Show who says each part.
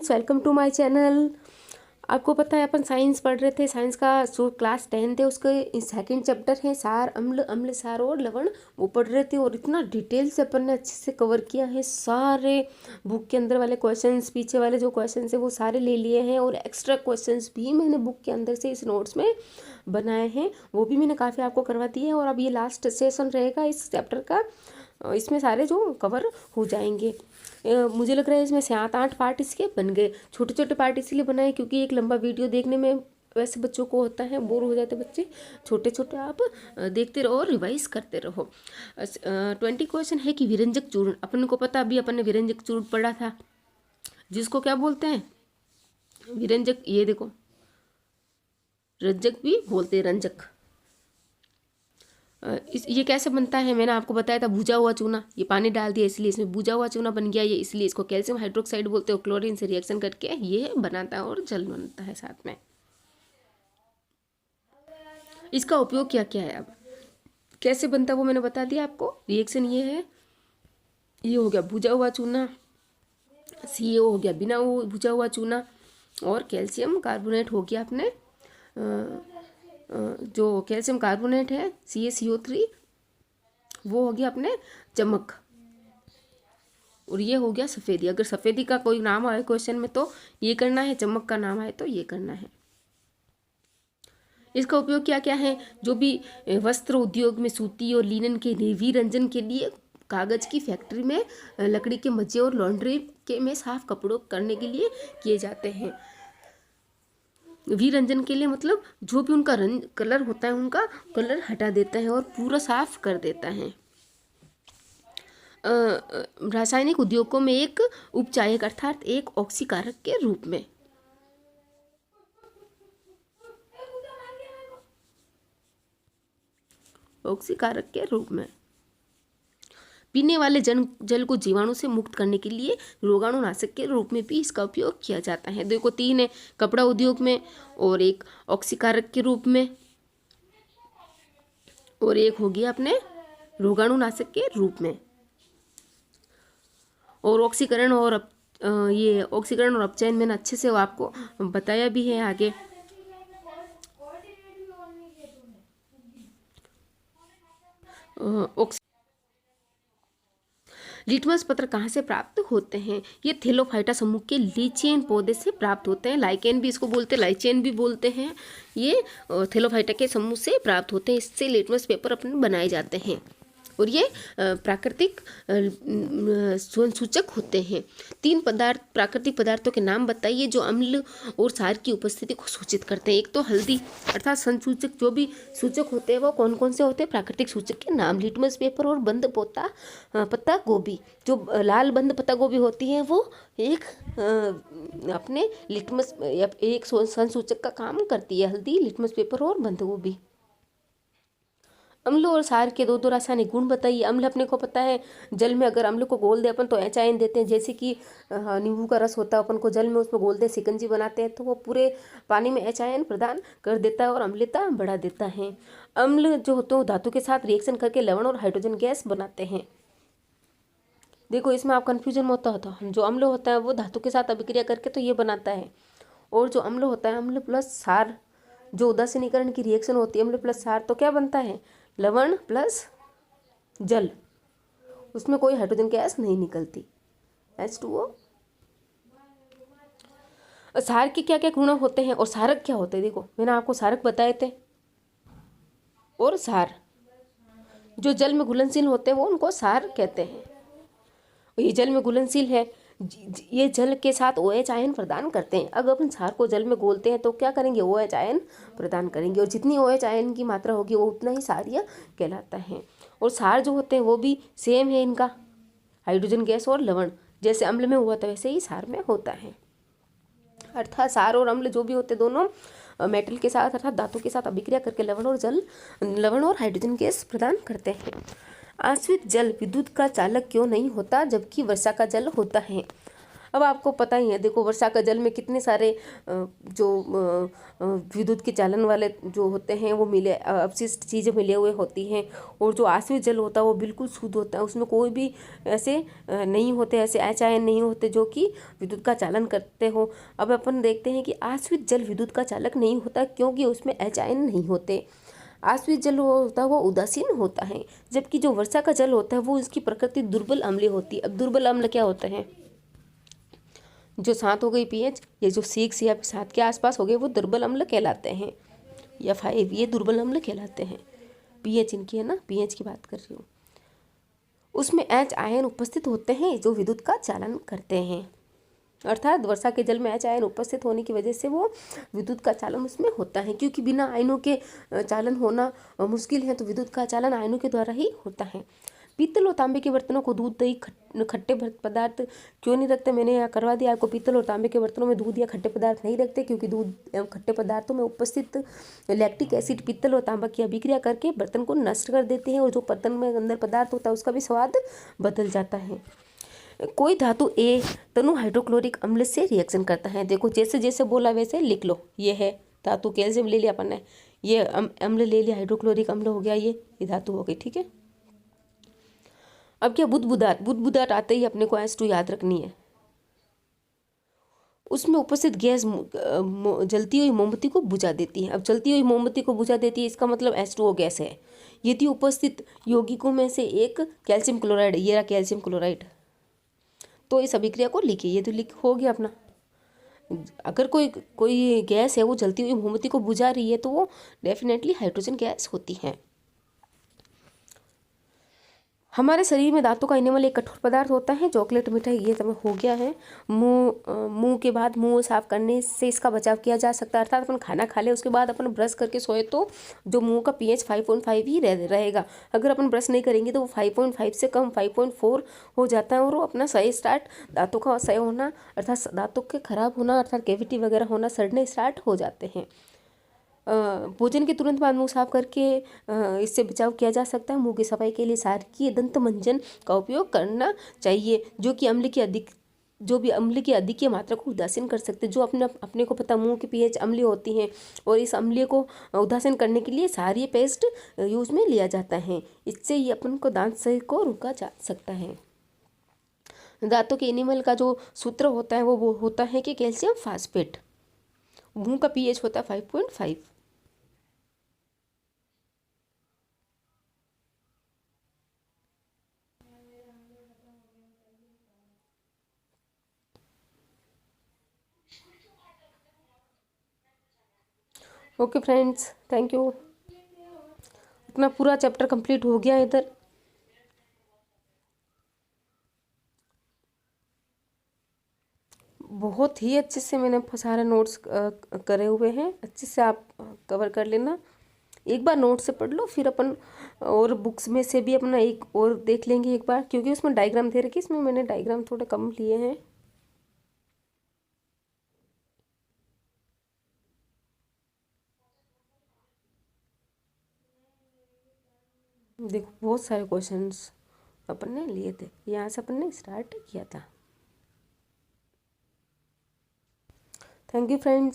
Speaker 1: Friends, welcome to my channel. आपको पता है अपन साइंस पढ़ रहे थे। साइंस का जो क्लास 10 थे उसके सेकंड चैप्टर है सार, अम्ल, अम्ल सार और लवण, वो पढ़ रहे थे। और इतना डिटेल से अपन ने अच्छे से कवर किया है। सारे बुक के अंदर वाले क्वेश्चंस, पीछे वाले जो क्वेश्चंस है वो सारे ले लिए हैं। और एक्स्ट्रा क्वेश्चंस भी मैंने बुक के अंदर से इस नोट्स में बनाए हैं, वो भी मैंने काफ़ी आपको करवा दिए हैं। और अब ये लास्ट सेशन रहेगा इस चैप्टर का, इसमें सारे जो कवर हो जाएंगे। मुझे लग रहा है इसमें 7-8 पार्ट इसके बन गए। छोटे छोटे पार्ट इसलिए बनाए क्योंकि एक लंबा वीडियो देखने में वैसे बच्चों को होता है, बोर हो जाते बच्चे। छोटे छोटे आप देखते रहो और रिवाइज करते रहो। 20 क्वेश्चन है कि विरंजक चूर्ण, अपन को पता, अभी अपन ने विरंजक चूर्ण पढ़ा था, जिसको क्या बोलते हैं, विरंजक। ये देखो, रंजक भी बोलते हैं, रंजक। ये कैसे बनता है, मैंने आपको बताया था, भुजा हुआ चूना। ये पानी डाल दिया इसलिए इसमें भुजा हुआ चूना बन गया। ये इसलिए इसको कैल्शियम हाइड्रोक्साइड बोलते हैं। क्लोरीन से रिएक्शन करके ये बनाता है और जल बनता है साथ में। इसका उपयोग क्या क्या है, अब कैसे बनता है वो मैंने बता दिया आपको। रिएक्शन ये है, ये हो गया भुजा हुआ चूना, CaO हो गया बिना भुजा हुआ चूना, और कैल्शियम कार्बोनेट हो गया अपने, जो कैल्शियम कार्बोनेट है CaCO3, वो हो गया अपने चमक। और ये हो गया सफ़ेदी। अगर सफ़ेदी का कोई नाम आए क्वेश्चन में तो ये करना है, चमक का नाम आए तो ये करना है। इसका उपयोग क्या क्या है, जो भी वस्त्र उद्योग में सूती और लिनन के विरंजन के लिए, कागज की फैक्ट्री में, लकड़ी के मज्जे और लॉन्ड्री के में साफ कपड़ों करने के लिए किए जाते हैं। विरंजन के लिए मतलब जो भी उनका रंग कलर होता है, उनका कलर हटा देता है और पूरा साफ कर देता है। रासायनिक उद्योगों में एक उपचायक अर्थात एक ऑक्सीकारक के रूप में। ऑक्सीकारक के रूप में पीने वाले जल को जीवाणु से मुक्त करने के लिए रोगाणुनाशक के रूप में भी इसका उपयोग किया जाता है। देखो 3 है, कपड़ा उद्योग में, और एक ऑक्सीकारक के रूप में, और एक हो गया अपने रोगाणुनाशक के रूप में। और ऑक्सीकरण और ये ऑक्सीकरण और अपचयन मैंने अच्छे से आपको बताया भी है आगे। लिटमस पत्र कहाँ से प्राप्त होते हैं, ये थेलोफाइटा समूह के लीचेन पौधे से प्राप्त होते हैं। लाइकेन भी इसको बोलते हैं, लाइचेन भी बोलते हैं। ये थेलोफाइटा के समूह से प्राप्त होते हैं। इससे लिटमस पेपर अपने बनाए जाते हैं। और ये प्राकृतिक सूचक होते हैं। 3 प्राकृतिक पदार्थों के नाम बताइए जो अम्ल और क्षार की उपस्थिति को सूचित करते हैं। एक तो हल्दी, अर्थात संसूचक, जो भी सूचक होते हैं वो कौन कौन से होते हैं, प्राकृतिक सूचक के नाम। लिटमस पेपर और बंद पत्ता गोभी, जो लाल बंद पत्ता गोभी होती है वो एक अपने लिटमस एक संसूचक का काम करती है। हल्दी, लिटमस पेपर और बंद गोभी। अम्ल और क्षार के दो रासायनिक गुण बताइए। अम्ल अपने को पता है, जल में अगर अम्ल को घोल दे अपन तो एच देते हैं। जैसे कि नींबू का रस होता है, अपन को जल में उसमें घोल दे, शिकंजी बनाते हैं, तो वो पूरे पानी में एच प्रदान कर देता है और अम्लता बढ़ा देता है। अम्ल जो होते हैं धातु के साथ रिएक्शन करके लवण और हाइड्रोजन गैस बनाते हैं। देखो इसमें आप कन्फ्यूजन होता होता, जो अम्ल होता है वो धातु के साथ अभिक्रिया करके तो ये बनाता है, और जो अम्ल होता है, अम्ल प्लस क्षार, जो उदासीनीकरण की रिएक्शन होती है, अम्ल प्लस क्षार, तो क्या बनता है, लवण प्लस जल। उसमें कोई हाइड्रोजन गैस नहीं निकलती, H2O। क्षार के क्या क्या गुण होते हैं और क्षारक क्या होते हैं, देखो मैंने आपको क्षारक बताए थे। और क्षार जो जल में घुलनशील होते हैं वो उनको क्षार कहते हैं। ये जल में घुलनशील है, ये जल के साथ OH आयन प्रदान करते हैं। अगर अपन क्षार को जल में घोलते हैं तो क्या करेंगे, OH आयन प्रदान करेंगे, और जितनी OH आयन की मात्रा होगी वो उतना ही क्षारीय कहलाता है। और क्षार जो होते हैं वो भी सेम है इनका, हाइड्रोजन गैस और लवण, जैसे अम्ल में हुआ था वैसे ही क्षार में होता है। अर्थात क्षार और अम्ल जो भी होते दोनों मेटल के साथ अर्थात धातु के साथ अभिक्रिया करके लवण और हाइड्रोजन गैस प्रदान करते हैं। आश्रित जल विद्युत का चालक क्यों नहीं होता जबकि वर्षा का जल होता है। अब आपको पता ही है, देखो वर्षा का जल में कितने सारे जो विद्युत के चालन वाले जो होते हैं वो मिले अवशिष्ट चीज़ें मिले हुए होती हैं। और जो आश्रित जल होता है वो बिल्कुल शुद्ध होता है, उसमें कोई भी ऐसे नहीं होते, ऐसे एच आयन नहीं होते जो कि विद्युत का चालन करते हो। अब अपन देखते हैं कि आश्रित जल विद्युत का चालक नहीं होता, क्योंकि उसमें एच आयन नहीं होते। आश्रित जल होता है वो उदासीन होता है, जबकि जो वर्षा का जल होता है वो इसकी प्रकृति दुर्बल अम्लीय होती है। अब दुर्बल अम्ल क्या होते हैं, जो 7 हो गई पीएच, ये जो 6 या 7 के आसपास हो गए वो दुर्बल अम्ल कहलाते हैं, या 5 ये दुर्बल अम्ल कहलाते हैं। पीएच इनकी है ना, पीएच की बात कर रही हूँ। उसमें एच आयन उपस्थित होते हैं जो विद्युत का चालन करते हैं, अर्थात वर्षा के जल में एच आयन उपस्थित होने की वजह से वो विद्युत का चालन उसमें होता है, क्योंकि बिना आयनों के चालन होना मुश्किल है, तो विद्युत का चालन आयनों के द्वारा ही होता है। पीतल और तांबे के बर्तनों को दूध दही खट्टे पदार्थ क्यों नहीं रखते, मैंने यहाँ करवा दिया आपको। पीतल और तांबे के बर्तनों में दूध या खट्टे पदार्थ नहीं रखते, क्योंकि दूध एवं खट्टे पदार्थों में उपस्थित लैक्टिक एसिड पीतल और तांबा की अभिक्रिया करके बर्तन को नष्ट कर देते हैं, और जो बर्तन में अंदर पदार्थ होता है उसका भी स्वाद बदल जाता है। कोई धातु ए तनु हाइड्रोक्लोरिक अम्ल से रिएक्शन करता है, देखो जैसे जैसे बोला वैसे लिख लो। ये है धातु, कैल्शियम ले लिया अपन ने, ये अम्ल ले लिया, हाइड्रोक्लोरिक अम्ल हो गया, ये धातु हो गई, ठीक है। अब क्या बुदबुदाहट आते ही अपने को H2 याद रखनी है। उसमें उपस्थित गैस जलती हुई मोमबत्ती को बुझा देती है। अब जलती हुई मोमबत्ती को बुझा देती है, इसका मतलब H2O गैस है। यदि उपस्थित यौगिकों में से एक कैल्शियम क्लोराइड, ये रहा कैल्शियम क्लोराइड, तो इस अभिक्रिया को लिखिए, ये तो लिख हो गया अपना। अगर कोई गैस है वो जलती हुई मोमबत्ती को बुझा रही है तो वो डेफिनेटली हाइड्रोजन गैस होती है। हमारे शरीर में दांतों का इनेमल एक कठोर पदार्थ होता है, चॉकलेट मिठाई, ये सब हो गया है। मुंह के बाद मुंह साफ करने से इसका बचाव किया जा सकता है, अर्थात अपन खाना खा ले उसके बाद अपन ब्रश करके सोए तो जो मुंह का पीएच 5.5 ही रहेगा। अगर अपन ब्रश नहीं करेंगे तो वो 5.5 से कम 5.4 हो जाता है, और वो अपना सही स्टार्ट दांतों का सही होना अर्थात दांतों के खराब होना अर्थात कैविटी वगैरह होना, सड़ने स्टार्ट हो जाते हैं। भोजन के तुरंत बाद मुंह साफ करके इससे बचाव किया जा सकता है। मुंह की सफाई के लिए क्षारकीय दंत मंजन का उपयोग करना चाहिए, जो भी अम्ल की अधिक मात्रा को उदासीन कर सकते हैं। जो अपने को पता मुंह की पीएच अम्लीय होती हैं, और इस अम्लीय को उदासीन करने के लिए क्षारीय पेस्ट यूज में लिया जाता है। इससे ये अपन को दांत सही को रोका जा सकता है। दांतों के एनिमल का जो सूत्र होता है वो होता है कि कैल्शियम फास्फेट। मुंह का पीएच होता है 5.5। Okay friends, thank you. अपना पूरा चैप्टर कंप्लीट हो गया इधर। बहुत ही अच्छे से मैंने सारे नोट्स करे हुए हैं, अच्छे से आप कवर कर लेना। एक बार नोट से पढ़ लो, फिर अपन और बुक्स में से भी अपना एक और देख लेंगे एक बार, क्योंकि उसमें डायग्राम दे रखी, इसमें मैंने डायग्राम थोड़े कम लिए हैं। देखो बहुत सारे क्वेश्चंस अपन ने लिए थे, यहाँ से अपन ने स्टार्ट किया था। Thank you friends.